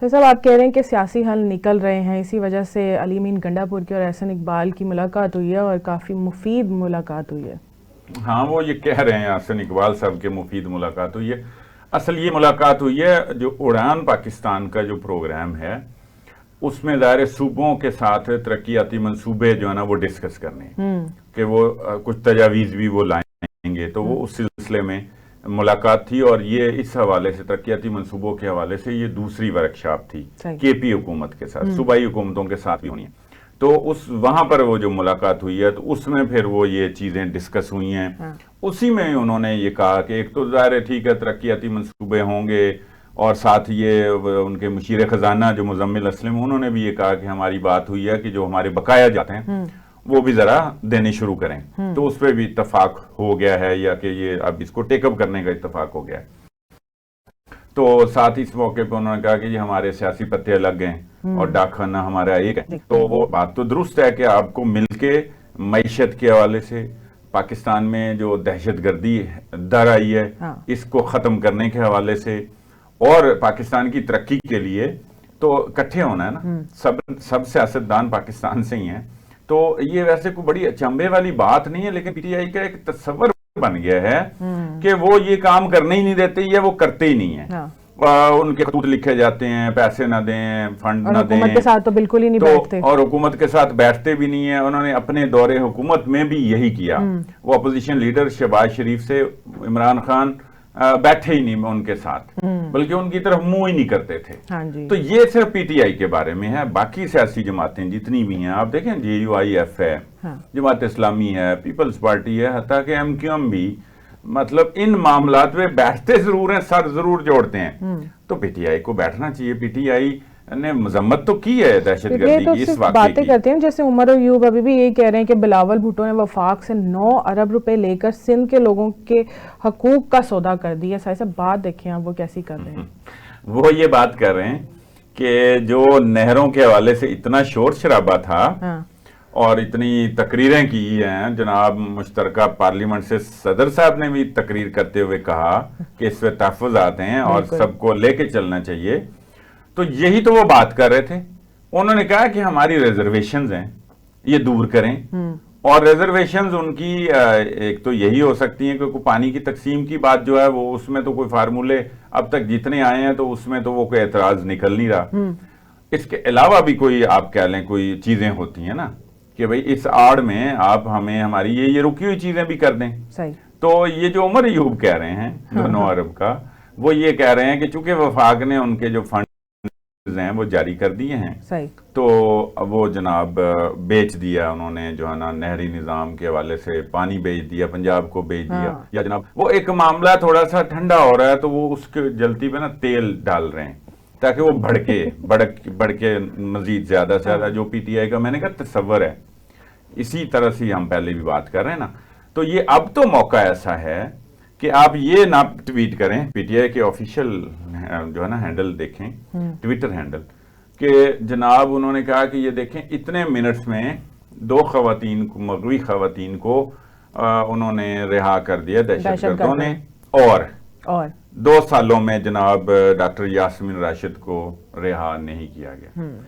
तो साहब आप कह रहे हैं कि सियासी हल निकल रहे हैं, इसी वजह से अली मीन गंडापुर की और एहसन इकबाल की मुलाकात हुई है और काफ़ी मुफीद मुलाकात हुई है। हाँ, वो ये कह रहे हैं एहसन इकबाल साहब के मुफीद मुलाकात हुई है। असल ये मुलाकात हुई है जो उड़ान पाकिस्तान का जो प्रोग्राम है उसमें ज़ाहिर सूबों के साथ तरक्याती मंसूबे जो है ना वो डिस्कस करने कि वो कुछ तजावीज़ भी वो लाएंगे, तो वो उस सिलसिले में मुलाकात थी। और ये इस हवाले से तरक्याती मंसूबों के हवाले से ये दूसरी वर्कशॉप थी केपी हुकूमत के साथ, सूबाई हुकूमतों के साथ भी होनी है। तो उस वहां पर वो जो मुलाकात हुई है तो उसमें फिर वो ये चीज़ें डिस्कस हुई हैं। उसी में उन्होंने ये कहा कि एक तो ज़ाहिर ठीक है तरक्याती मंसूबे होंगे, और साथ ये उनके मुशीर खजाना जो मुजम्मिल असलम उन्होंने भी ये कहा कि हमारी बात हुई है कि जो हमारे बकाया जाते हैं वो भी ज़रा देने शुरू करें। तो उस पर भी इत्तफाक हो गया है, या कि ये अब इसको टेकअप करने का इत्तफाक हो गया है। तो साथ ही इस मौके पर उन्होंने कहा कि ये हमारे सियासी पत्ते अलग हैं और डाक खाना हमारा एक है। तो वो बात तो दुरुस्त है कि आपको मिलके मईशत के हवाले से पाकिस्तान में जो दहशतगर्दी दर आई है इसको ख़त्म करने के हवाले से और पाकिस्तान की तरक्की के लिए तो इकट्ठे होना है ना। सब सियासतदान पाकिस्तान से ही हैं। तो ये वैसे कोई बड़ी अचंभे वाली बात नहीं है, लेकिन पीटीआई का एक तस्वर बन गया है कि वो ये काम करने ही नहीं देते, ये वो करते ही नहीं है। उनके खतूत लिखे जाते हैं, पैसे ना दें, फंड ना दें, हुकूमत के साथ तो बिल्कुल ही नहीं बैठते, और हुकूमत के साथ बैठते भी नहीं है। उन्होंने अपने दौरे हुकूमत में भी यही किया। वो अपोजिशन लीडर शहबाज शरीफ से इमरान खान बैठे ही नहीं उनके साथ, बल्कि उनकी तरफ मुंह ही नहीं करते थे। हाँ जी। तो ये सिर्फ पीटीआई के बारे में है। बाकी सियासी जमातें जितनी भी हैं, आप देखें JUIF है, जमात इस्लामी है, पीपल्स पार्टी है, हत्ता कि MQM भी, मतलब इन मामलात में बैठते जरूर हैं, सर जरूर जोड़ते हैं। तो पीटीआई को बैठना चाहिए। पीटीआई ने मजम्मत तो की है दहशतगर्दी की, इस वाकये बातें करते हैं। जैसे उमर अयूब अभी भी यही कह रहे हैं कि बिलावल भुट्टो ने वफाक से 9 अरब रुपए लेकर सिंध के लोगों के हकूक का सौदा कर दिया। साहब बात देखें आप वो कैसी कर रहे हैं। वो ये बात कर रहे हैं कि जो नहरों के हवाले से इतना शोर शराबा था और इतनी तकरीरें की हैं, जनाब मुश्तरका पार्लियामेंट से सदर साहब ने भी तकरीर करते हुए कहा कि इस पर तहफ़्फ़ुज़ात हैं और सबको लेके चलना चाहिए। तो यही तो वो बात कर रहे थे। उन्होंने कहा कि हमारी रिजर्वेशंस हैं, ये दूर करें। और रिजर्वेशंस उनकी एक तो यही हो सकती हैं कि पानी की तकसीम की बात जो है वो उसमें तो कोई फार्मूले अब तक जितने आए हैं तो उसमें तो वो कोई एतराज निकल नहीं रहा। इसके अलावा भी कोई आप कह लें कोई चीजें होती हैं ना कि भाई इस आड़ में आप हमें हमारी ये रुकी हुई चीजें भी कर दें। सही। तो ये जो उमर अयूब कह रहे हैं 9 अरब का, वो ये कह रहे हैं कि चूंकि वफाक ने उनके जो फंड हैं वो जारी कर दिए हैं, सही, तो वो जनाब बेच दिया उन्होंने, जो है ना नहरी निज़ाम के हवाले से पानी बेच दिया, पंजाब को बेच दिया। या जनाब वो एक मामला थोड़ा सा ठंडा हो रहा है तो वो उसके जल्दी पे ना तेल डाल रहे हैं ताकि वो बढ़ के मजीद ज्यादा से ज्यादा जो पीटीआई का मैंने कहा तस्वर है, इसी तरह से हम पहले भी बात कर रहे हैं ना। तो ये अब तो मौका ऐसा है कि आप ये ना ट्वीट करें, पीटीआई के ऑफिशियल जो है ना हैंडल देखें, ट्विटर हैंडल, कि जनाब उन्होंने कहा कि ये देखें इतने मिनट्स में 2 खवातीन को, मगरबी खवातीन को उन्होंने रिहा कर दिया दहशतगर्दों ने, और 2 सालों में जनाब डॉक्टर यास्मीन राशिद को रिहा नहीं किया गया।